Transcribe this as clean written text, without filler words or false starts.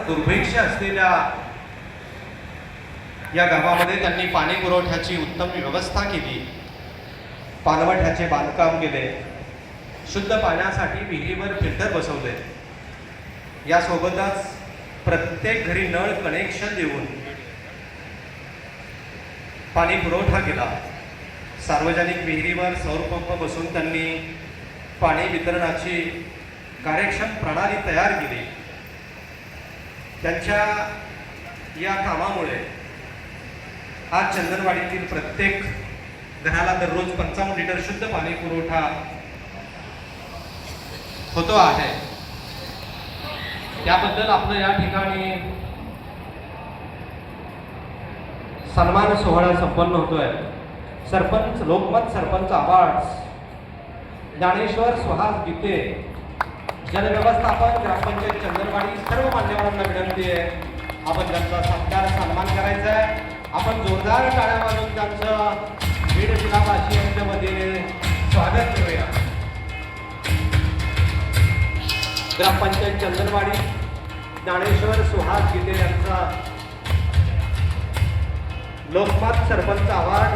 दुर्भिक्ष असलेल्या या गावामध्ये त्यांनी पाणी पुरवठ्याची उत्तम व्यवस्था केली, पाणवठ्याचे बांधकाम केले, शुद्ध पाण्यासाठी विहिरीवर फिल्टर बसवले, यासोबतच प्रत्येक घरी नळ कनेक्शन देऊन पाणी पुरवठा केला. सार्वजनिक विहिरीवर सौर पंप बसवून त्यांनी पाणी वितरणाची कार्यक्षम प्रणाली तयार केली. त्यांच्या या कामामुळे आज चंदनवाडीतील प्रत्येक घराला दररोज 55 लिटर शुद्ध पाणी पुरवठा होतो आहे. त्याबद्दल आपलं या ठिकाणी सन्मान सोहळा संपन्न होतोय. सरपंच लोकमत सरपंच अवॉर्ड्स ज्ञानेश्वर सुहास गीते, जनव्यवस्थापन ग्रामपंचायत चंदनवाडी, सर्व मान्यवरांना विनंती आहे आपण त्यांचा सत्कार सन्मान करायचा आहे. आपण जोरदार टाळ्या वाजवून त्यांचं बीड जिल्हावासी यांच्या वतीने स्वागत करूया. ग्रामपंचायत चंदनवाडी ज्ञानेश्वर सुहास गीते यांचा लोकमत सरपंच अवॉर्ड